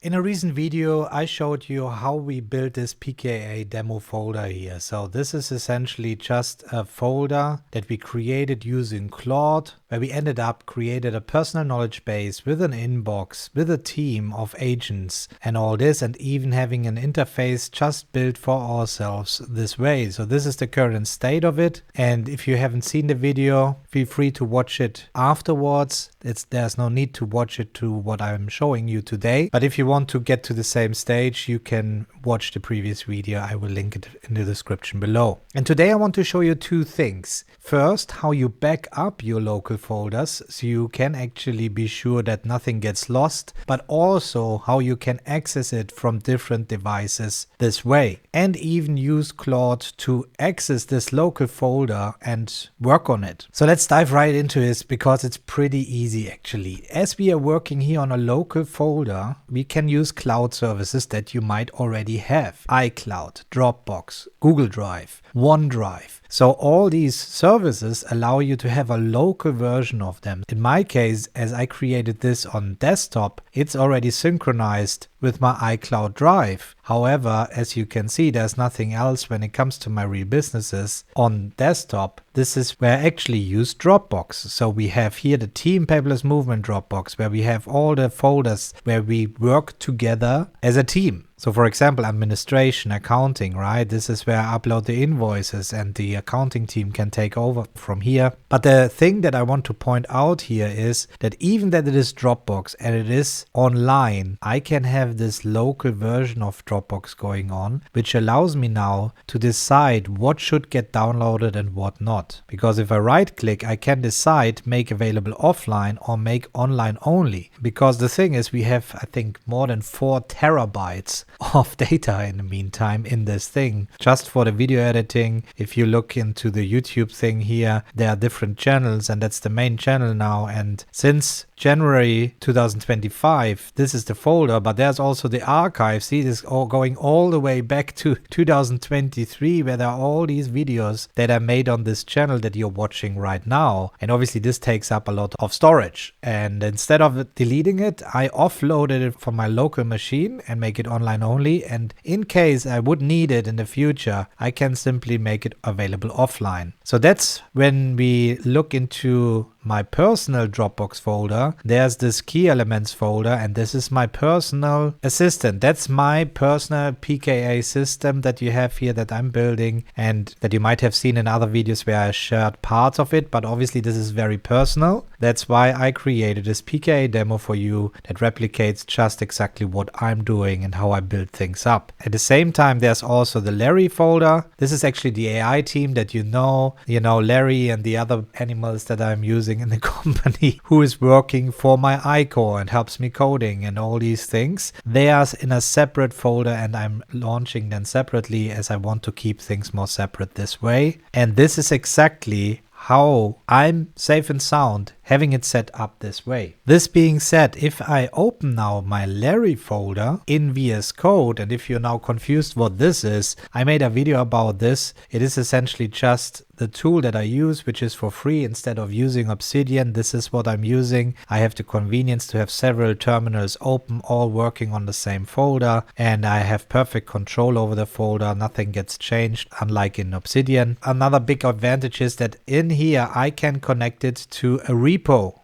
In a recent video, I showed you how we built this pka demo folder here. So this is essentially just a folder that we created using Claude, where we ended up created a personal knowledge base with an inbox, with a team of agents and all this, and even having an interface just built for ourselves this way. So this is the current state of it. And if you haven't seen the video, feel free to watch it afterwards. There's no need to watch it to what I'm showing you today. But if you want to get to the same stage, you can watch the previous video. I will link it in the description below. And today I want to show you two things. First, how you back up your local folders so you can actually be sure that nothing gets lost, but also how you can access it from different devices this way, and even use Claude to access this local folder and work on it. So let's dive right into this because it's pretty easy actually. As we are working here on a local folder, we can use cloud services that you might already have. iCloud, Dropbox, Google Drive, OneDrive. So all these services allow you to have a local version of them. In my case, as I created this on desktop, it's already synchronized with my iCloud Drive. However, as you can see, there's nothing else when it comes to my real businesses on desktop. This is where I actually use Dropbox. So we have here the Team Paperless Movement Dropbox, where we have all the folders where we work together as a team. So for example, administration, accounting, right? This is where I upload the invoices and the accounting team can take over from here. But the thing that I want to point out here is that even that it is Dropbox and it is online, I can have this local version of Dropbox going on, which allows me now to decide what should get downloaded and what not. Because if I right click, I can decide make available offline or make online only. Because the thing is, we have, I think, more than 4 terabytes of data in the meantime in this thing. Just for the video editing, if you look into the YouTube thing here, there are different channels and that's the main channel now. And since January 2025, this is the folder, but there's also the archive. See, this is all going all the way back to 2023, where there are all these videos that are made on this channel that you're watching right now. And obviously this takes up a lot of storage. And instead of deleting it, I offloaded it from my local machine and make it online only. And in case I would need it in the future, I can simply make it available offline. So that's when we look into my personal Dropbox folder. There's this key elements folder, and this is my personal assistant. That's my personal pka system that you have here that I'm building and that you might have seen in other videos where I shared parts of it, but obviously this is very personal. That's why I created this pka demo for you that replicates just exactly what I'm doing and how I build things up. At the same time, there's also the Larry folder. This is actually the AI team that you know Larry and the other animals that I'm using in the company who is working for my ICOR and helps me coding and all these things. They are in a separate folder and I'm launching them separately as I want to keep things more separate this way. And this is exactly how I'm safe and sound having it set up this way. This being said, if I open now my Larry folder in VS Code, and if you're now confused what this is, I made a video about this. It is essentially just the tool that I use, which is for free. Instead of using Obsidian, this is what I'm using. I have the convenience to have several terminals open, all working on the same folder, and I have perfect control over the folder. Nothing gets changed, unlike in Obsidian. Another big advantage is that in here I can connect it to a repo.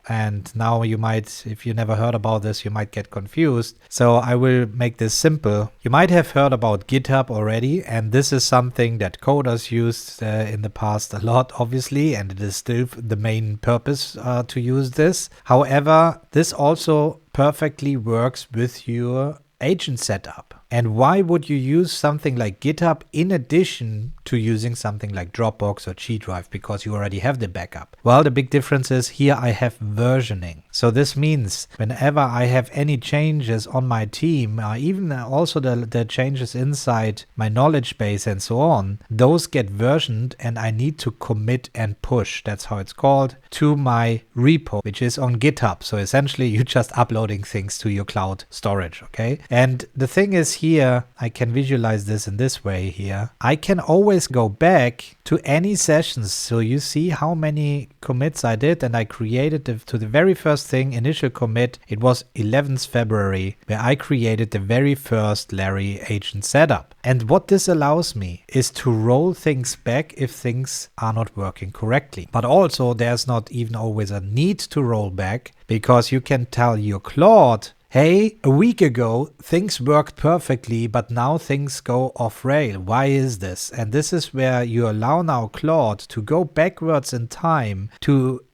And now you might, if you never heard about this, you might get confused. So I will make this simple. You might have heard about GitHub already, and this is something that coders used in the past a lot, obviously, and it is still the main purpose to use this. However, this also perfectly works with your agent setup. And why would you use something like GitHub in addition to using something like Dropbox or G Drive? Because you already have the backup. Well, the big difference is here I have versioning. So this means whenever I have any changes on my team, even also the changes inside my knowledge base and so on, those get versioned and I need to commit and push, that's how it's called, to my repo, which is on GitHub. So essentially you're just uploading things to your cloud storage, okay? And the thing is here, I can visualize this in this way here. I can always go back to any sessions. So you see how many commits I did, and I created to the very first thing, initial commit. It was 11th February where I created the very first Larry agent setup. And what this allows me is to roll things back if things are not working correctly. But also there's not even always a need to roll back, because you can tell your Claude, hey, a week ago things worked perfectly, but now things go off rail. Why is this? And this is where you allow now Claude to go backwards in time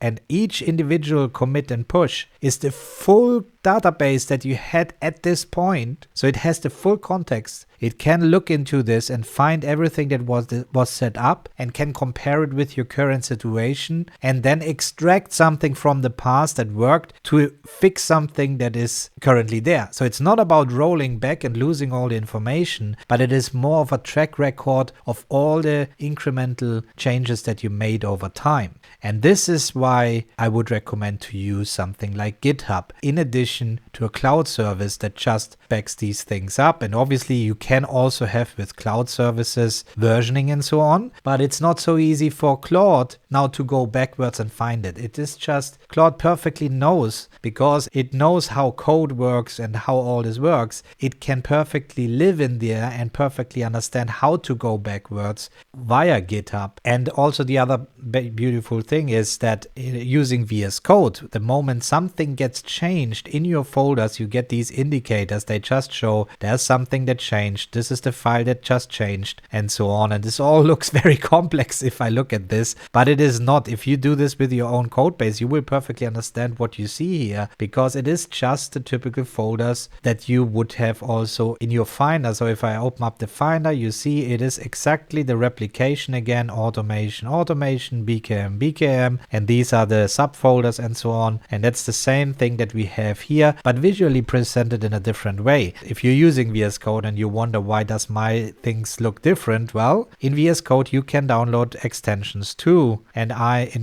and each individual commit and push is the full database that you had at this point. So it has the full context. It can look into this and find everything that was set up and can compare it with your current situation and then extract something from the past that worked to fix something that is currently there. So it's not about rolling back and losing all the information, but it is more of a track record of all the incremental changes that you made over time. And this is why I would recommend to use something like GitHub in addition to a cloud service that just backs these things up. And obviously you can also have with cloud services versioning and so on, but it's not so easy for Claude now to go backwards and find it. It is just Claude perfectly knows, because it knows how code works and how all this works. It can perfectly live in there and perfectly understand how to go backwards via GitHub. And also the other beautiful thing is that using VS Code, the moment something gets changed in your folders, you get these indicators. They just show there's something that changed. This is the file that just changed and so on. And this all looks very complex if I look at this, but it is not. If you do this with your own code base, you will perfectly understand what you see here, because it is just the typical folders that you would have also in your Finder. So if I open up the Finder, you see it is exactly the replication again, automation, BKM, and these are the subfolders and so on. And that's the same thing that we have here, but visually presented in a different way. If you're using VS Code and you wonder why does my things look different, well, in VS Code you can download extensions too. And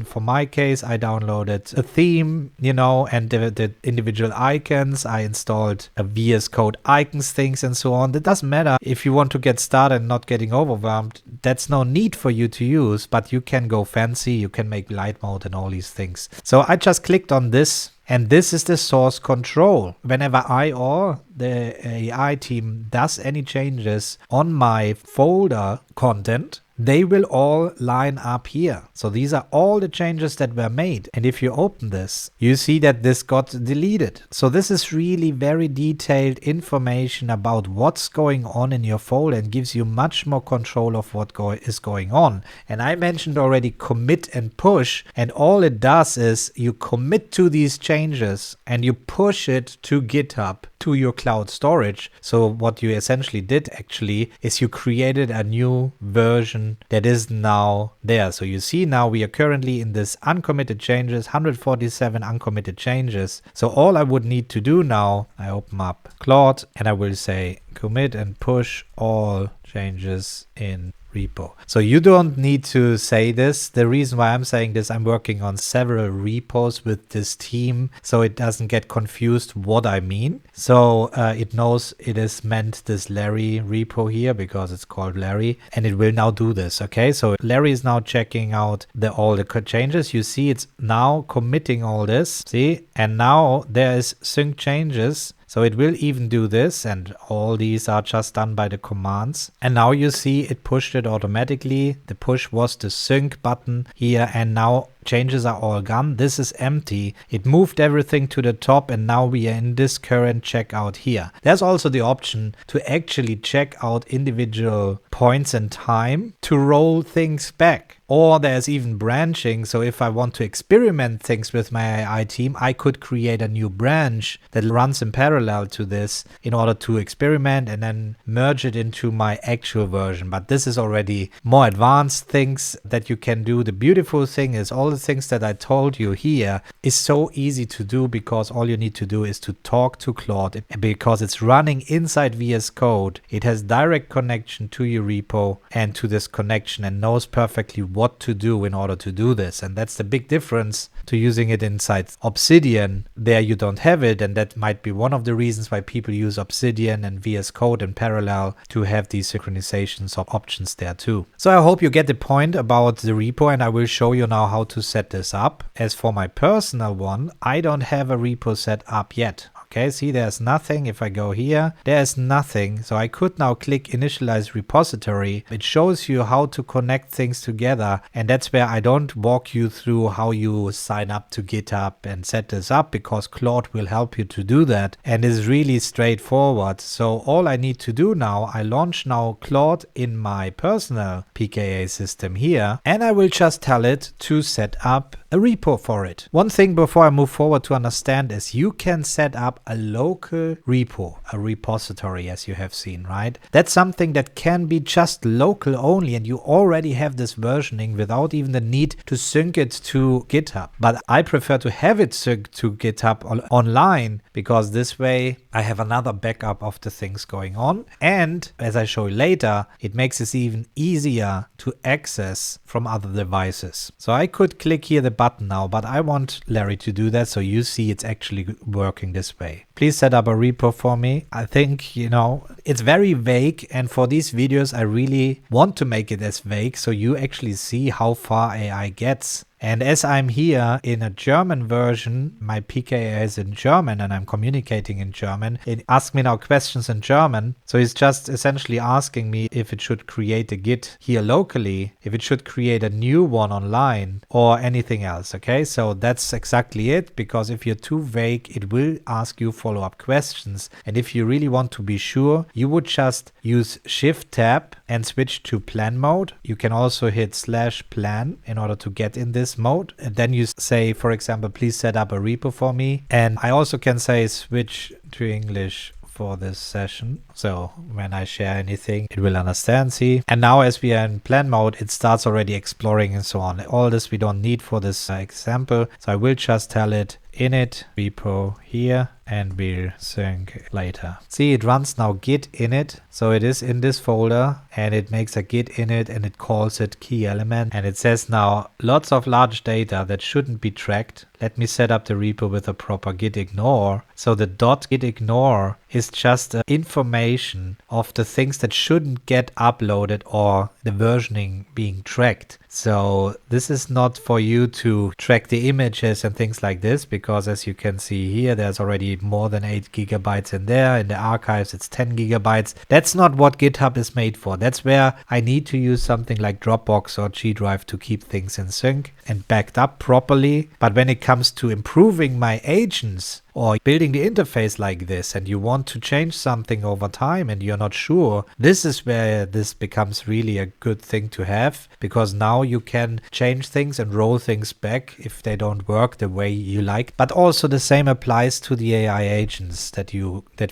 for my case, I downloaded a theme, and the individual icons. I installed a VS Code icons things and so on. That doesn't matter if you want to get started and not getting overwhelmed. That's no need for you to use, but you can go fancy. You can make light mode and all these things. So I just clicked on this, and this is the source control. Whenever I or the AI team does any changes on my folder content, they will all line up here. So these are all the changes that were made. And if you open this, you see that this got deleted. So this is really very detailed information about what's going on in your folder and gives you much more control of what is going on. And I mentioned already commit and push. And all it does is you commit to these changes and you push it to GitHub, to your cloud storage. So what you essentially did actually is you created a new version that is now there. So you see now we are currently in this uncommitted changes, 147 uncommitted changes. So all I would need to do now, I open up Claude and I will say commit and push all changes in repo. So you don't need to say this. The reason why I'm saying this, I'm working on several repos with this team, so it doesn't get confused what I mean. So it knows it is meant this Larry repo here because it's called Larry, and it will now do this. Okay, so Larry is now checking out all the changes. You see it's now committing all this. See, and now there is sync changes. So it will even do this, and all these are just done by the commands. And now you see it pushed it automatically. The push was the sync button here, and now changes are all gone. This is empty. It moved everything to the top, and now we are in this current checkout here. There's also the option to actually check out individual points in time to roll things back. Or there's even branching. So if I want to experiment things with my AI team, I could create a new branch that runs in parallel to this in order to experiment and then merge it into my actual version. But this is already more advanced things that you can do. The beautiful thing is all things that I told you here is so easy to do, because all you need to do is to talk to Claude, because it's running inside VS Code. It has direct connection to your repo and to this connection, and knows perfectly what to do in order to do this. And that's the big difference to using it inside Obsidian. There you don't have it, and that might be one of the reasons why people use Obsidian and VS Code in parallel, to have these synchronizations of options there too. So I hope you get the point about the repo, and I will show you now how to set this up. As for my personal one, I don't have a repo set up yet. Okay, see, there's nothing. If I go here, there's nothing. So I could now click initialize repository. It shows you how to connect things together. And that's where I don't walk you through how you sign up to GitHub and set this up, because Claude will help you to do that. And it's really straightforward. So all I need to do now, I launch now Claude in my personal PKA system here, and I will just tell it to set up a repo for it. One thing before I move forward to understand is you can set up a local repo, a repository, as you have seen, right? That's something that can be just local only, and you already have this versioning without even the need to sync it to GitHub. But I prefer to have it synced to GitHub online, because this way I have another backup of the things going on. And as I show you later, it makes it even easier to access from other devices. So I could click here the button now, but I want Larry to do that, so you see it's actually working this way. Please set up a repo for me. I think, you know, it's very vague, and for these videos I really want to make it as vague so you actually see how far AI gets. And as I'm here in a German version, my PKA is in German and I'm communicating in German. It asks me now questions in German. So it's just essentially asking me if it should create a Git here locally, if it should create a new one online, or anything else. Okay, so that's exactly it, because if you're too vague, it will ask you follow-up questions. And if you really want to be sure, you would just use Shift Tab and switch to plan mode. You can also hit /plan in order to get in this mode, and then you say, for example, please set up a repo for me. And I also can say switch to English for this session, so when I share anything it will understand. See, and now as we are in plan mode, it starts already exploring and so on. All this we don't need for this example, so I will just tell it init repo here, and we'll sync later. See, it runs now git init, so it is in this folder, and it makes a git init and it calls it key element, and it says now lots of large data that shouldn't be tracked. Let me set up the repo with a proper gitignore. So the .gitignore is just information of the things that shouldn't get uploaded or the versioning being tracked. So this is not for you to track the images and things like this, because as you can see here, there's already more than 8 gigabytes in there. In the archives, it's 10 gigabytes. That's not what GitHub is made for. That's where I need to use something like Dropbox or G Drive to keep things in sync and backed up properly. But when it comes to improving my agents or building the interface like this, and you want to change something over time and you're not sure, this is where this becomes really a good thing to have, because now you can change things and roll things back if they don't work the way you like. But also the same applies to the AI agents that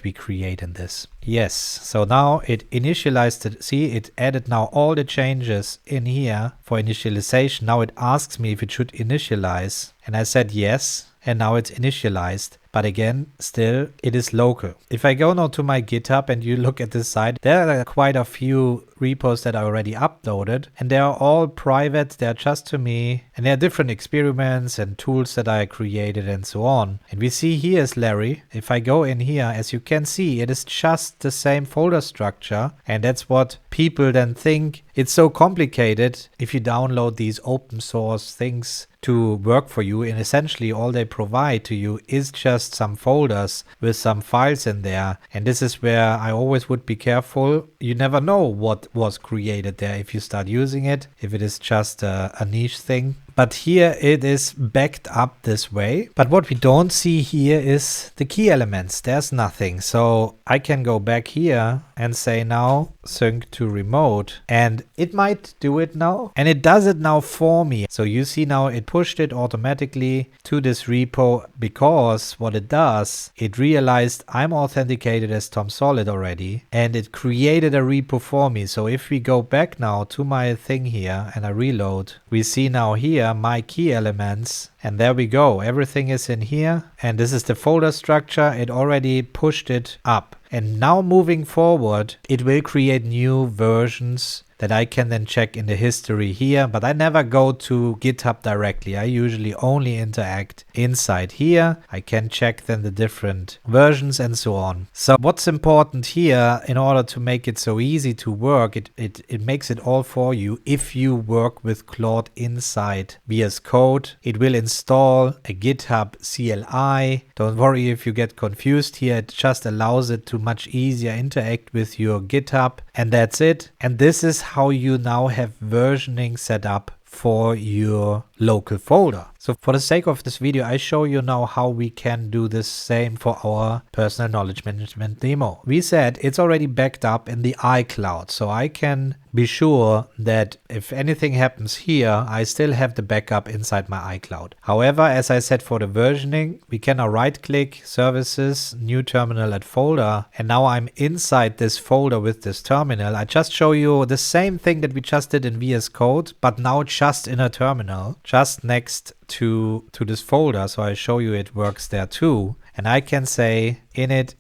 we create in this. Yes, so now it initialized it. See, it added now all the changes in here for initialization. Now it asks me if it should initialize, and I said yes, and now it's initialized. But again, still, it is local. If I go now to my GitHub and you look at this site, there are quite a few repos that are already uploaded, and they are all private. They're just to me, and there are different experiments and tools that I created and so on. And we see here is Larry. If I go in here, as you can see, it is just the same folder structure, and that's what people then think. It's so complicated if you download these open source things to work for you, and essentially all they provide to you is just some folders with some files in there. And this is where I always would be careful. You never know what was created there if you start using it, if it is just a niche thing. But here it is backed up this way. But what we don't see here is the key elements. There's nothing. So I can go back here and say now sync to remote, and it might do it now, and it does it now for me. So you see now it pushed it automatically to this repo, because what it does, it realized I'm authenticated as Tom Solid already, and it created a repo for me. So if we go back now to my thing here and I reload, we see now here here my key elements, and there we go. Everything is in here, and this is the folder structure. It already pushed it up. And now moving forward, it will create new versions that I can then check in the history here, but I never go to GitHub directly. I usually only interact inside here. I can check then the different versions and so on. So what's important here, in order to make it so easy to work, it makes it all for you. If you work with Claude inside VS Code, it will install a GitHub CLI. Don't worry if you get confused here. It just allows it to much easier interact with your GitHub, and that's it. And this is how you now have versioning set up for your local folder. So for the sake of this video, I show you now how we can do the same for our personal knowledge management demo. We said it's already backed up in the iCloud, so I can be sure that if anything happens here, I still have the backup inside my iCloud. However, as I said, for the versioning, we can now right click, services, new terminal at folder, and now I'm inside this folder with this terminal. I just show you the same thing that we just did in VS Code, but now just in a terminal, just next to this folder. So I show you it works there too. And I can say init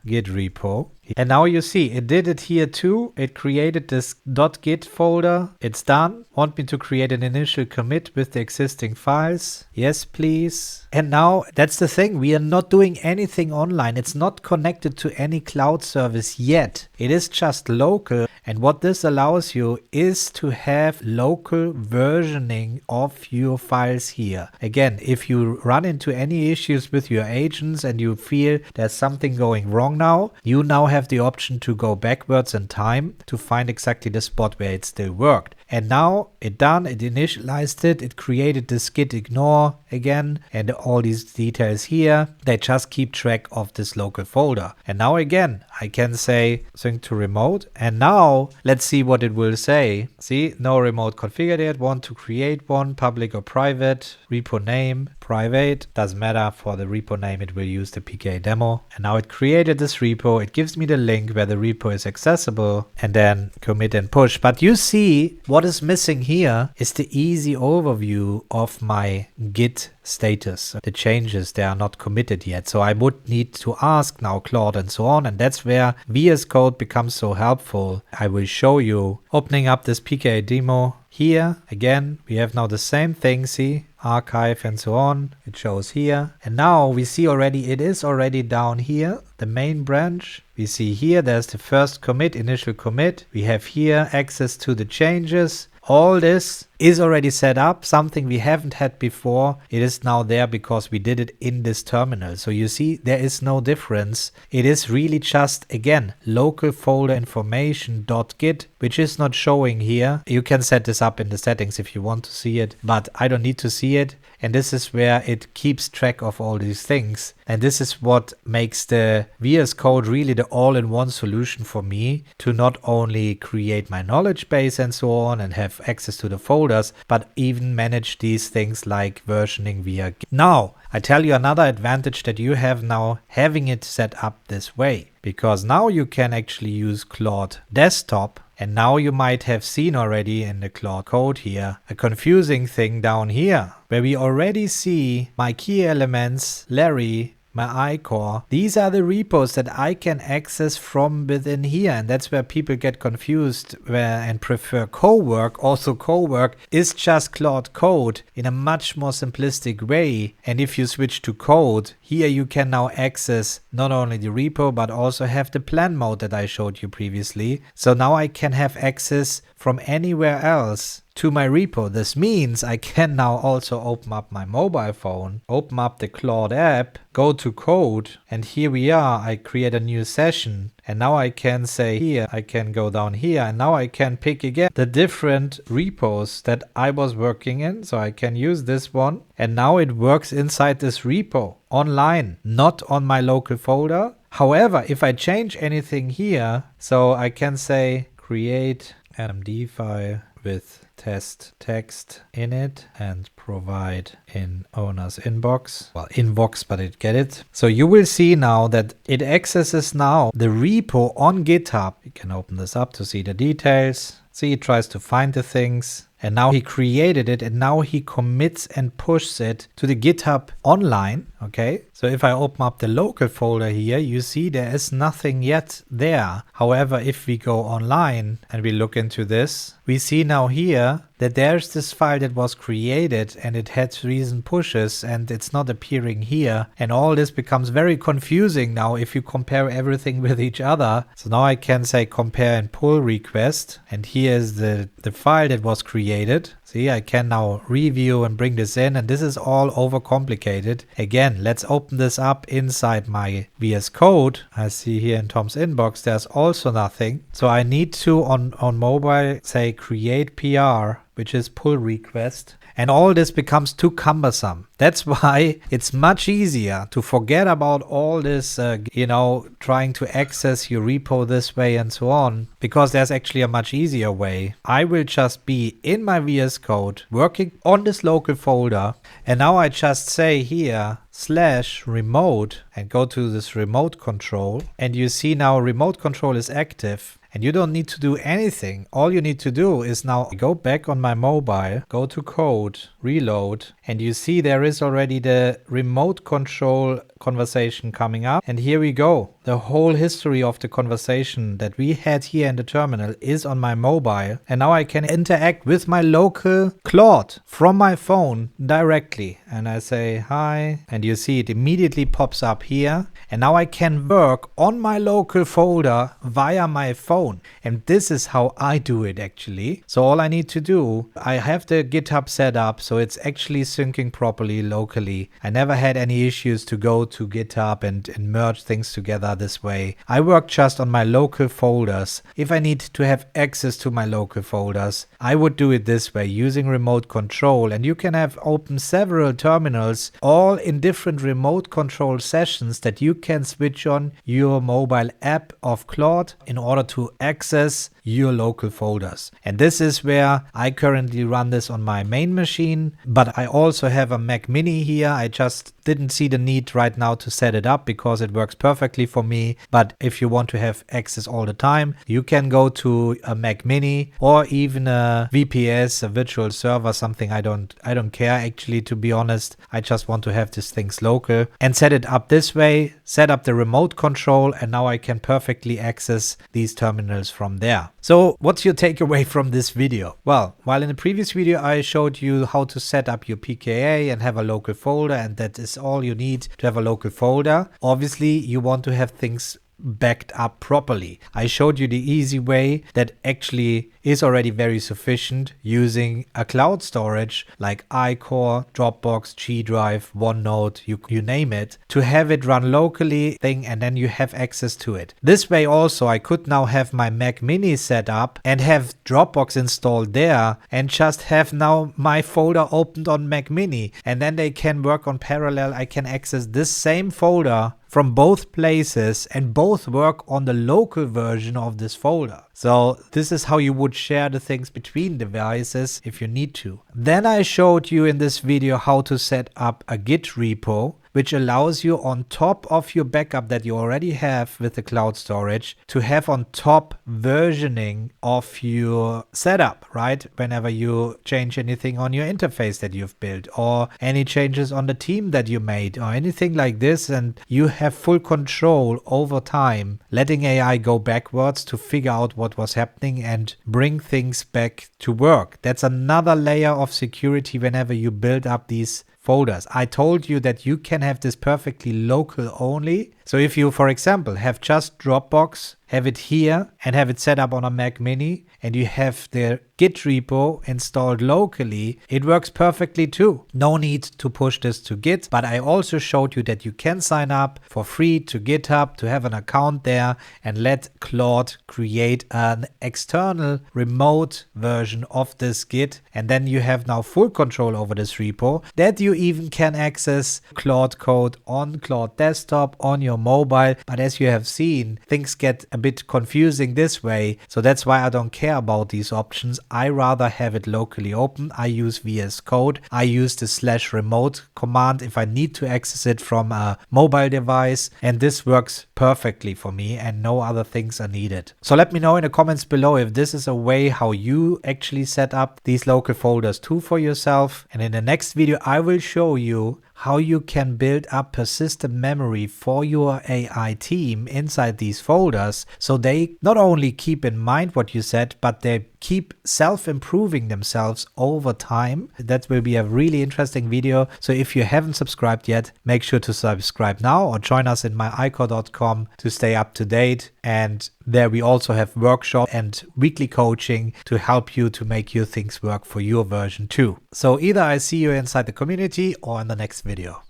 git repo. And now you see it did it here too. It created this .git folder. It's done. Want me to create an initial commit with the existing files? Yes, please. And now that's the thing. We are not doing anything online. It's not connected to any cloud service yet. It is just local. And what this allows you is to have local versioning of your files here. Again, if you run into any issues with your agents and you feel there's something going wrong now, you now have the option to go backwards in time to find exactly the spot where it still worked. And now it done, it initialized it, it created this gitignore again, and all these details here, they just keep track of this local folder. And now again, I can say sync to remote, and now let's see what it will say. See, no remote configured yet, want to create one, public or private, repo name, private, doesn't matter. For the repo name, it will use the PKA demo. And now it created this repo, it gives me the link where the repo is accessible, and then commit and push. But you see, what is missing here is the easy overview of my Git status. The changes, they are not committed yet. So I would need to ask now Claude and so on. And that's where VS Code becomes so helpful. I will show you opening up this PKA demo. Here again, we have now the same thing, see, archive and so on. It shows here. And now we see already, it is already down here, the main branch. We see here, there's the first commit, initial commit. We have here access to the changes. All this is already set up, something we haven't had before. It is now there because we did it in this terminal. So you see, there is no difference. It is really just, again, local folder information .git, which is not showing here. You can set this up in the settings if you want to see it, but I don't need to see it. And this is where it keeps track of all these things. And this is what makes the VS Code really the all-in-one solution for me to not only create my knowledge base and so on and have access to the folders, but even manage these things like versioning via Git. Now, I tell you another advantage that you have now having it set up this way, because now you can actually use Claude Desktop. And now you might have seen already in the Claude Code here a confusing thing down here where we already see my key elements, Larry, my ICOR. These are the repos that I can access from within here, and that's where people get confused and prefer co-work. Also, co-work is just Claude Code in a much more simplistic way. And if you switch to code, here you can now access not only the repo but also have the plan mode that I showed you previously. So now I can have access from anywhere else to my repo. This means I can now also open up my mobile phone, open up the Claude app, go to code, and here we are. I create a new session, and now I can say here, I can go down here, and now I can pick again the different repos that I was working in. So I can use this one, and now it works inside this repo online, not on my local folder. However, if I change anything here, so I can say create MD file with test text init and provide in owner's inbox. Well, inbox, but it get it. So you will see now that it accesses now the repo on GitHub. You can open this up to see the details. See, it tries to find the things. And now he created it, and now he commits and pushes it to the GitHub online. Okay, so if I open up the local folder here, you see there is nothing yet there. However, if we go online and we look into this, we see now here that there's this file that was created and it had recent pushes and it's not appearing here. And all this becomes very confusing now if you compare everything with each other. So now I can say compare and pull request. And here is the file that was created. See, I can now review and bring this in, and this is all overcomplicated. Again, let's open this up inside my VS Code. I see here in Tom's inbox, there's also nothing. So I need to, on mobile, say create PR, which is pull request. And all this becomes too cumbersome. That's why it's much easier to forget about all this, trying to access your repo this way and so on, because there's actually a much easier way. I will just be in my VS Code working on this local folder. And now I just say here /remote and go to this remote control. And you see now remote control is active. And you don't need to do anything. All you need to do is now go back on my mobile, go to code, reload, and you see there is already the remote control conversation coming up. And here we go. The whole history of the conversation that we had here in the terminal is on my mobile. And now I can interact with my local Claude from my phone directly. And I say hi, and you see it immediately pops up here. And now I can work on my local folder via my phone. And this is how I do it actually. So all I need to do, I have the GitHub set up, so it's actually syncing properly locally. I never had any issues to go to GitHub and merge things together this way. I work just on my local folders. If I need to have access to my local folders, I would do it this way using remote control. And you can have open several terminals all in different remote control sessions that you can switch on your mobile app of Claude in order to access your local folders. And this is where I currently run this on my main machine, but I also have a Mac Mini here. I just didn't see the need right now to set it up because it works perfectly for me. But if you want to have access all the time, you can go to a Mac Mini or even a VPS, a virtual server, something I don't care actually, to be honest. I just want to have these things local and set it up this way, set up the remote control, and now I can perfectly access these terminals from there. So what's your takeaway from this video? Well, while in the previous video I showed you how to set up your PKA and have a local folder, and that is all you need to have a local folder. Obviously, you want to have things backed up properly. I showed you the easy way that actually is already very sufficient using a cloud storage like ICOR, Dropbox, G Drive, OneNote, you name it, to have it run locally and then you have access to it. This way also I could now have my Mac Mini set up and have Dropbox installed there and just have now my folder opened on Mac Mini, and then they can work on parallel. I can access this same folder from both places and both work on the local version of this folder. So this is how you would share the things between devices if you need to. Then I showed you in this video how to set up a Git repo, which allows you on top of your backup that you already have with the cloud storage to have on top versioning of your setup, right? Whenever you change anything on your interface that you've built or any changes on the team that you made or anything like this, and you have full control over time, letting AI go backwards to figure out what was happening and bring things back to work. That's another layer of security whenever you build up these folders. I told you that you can have this perfectly local only. So if you, for example, have just Dropbox, have it here and have it set up on a Mac Mini, and you have the Git repo installed locally, it works perfectly too. No need to push this to Git, but I also showed you that you can sign up for free to GitHub to have an account there and let Claude create an external remote version of this Git, and then you have now full control over this repo that you even can access Claude Code on Claude Desktop on your mobile. But as you have seen, things get a bit confusing this way. So that's why I don't care about these options. I rather have it locally open. I use VS Code. I use the /remote command if I need to access it from a mobile device. And this works perfectly for me and no other things are needed. So let me know in the comments below if this is a way how you actually set up these local folders too for yourself. And in the next video, I will show you how you can build up persistent memory for your AI team inside these folders, so they not only keep in mind what you said, but they keep self-improving themselves over time. That will be a really interesting video. So if you haven't subscribed yet, make sure to subscribe now or join us in my ICOR.com to stay up to date. And there we also have workshop and weekly coaching to help you to make your things work for your version too. So either I see you inside the community or in the next video.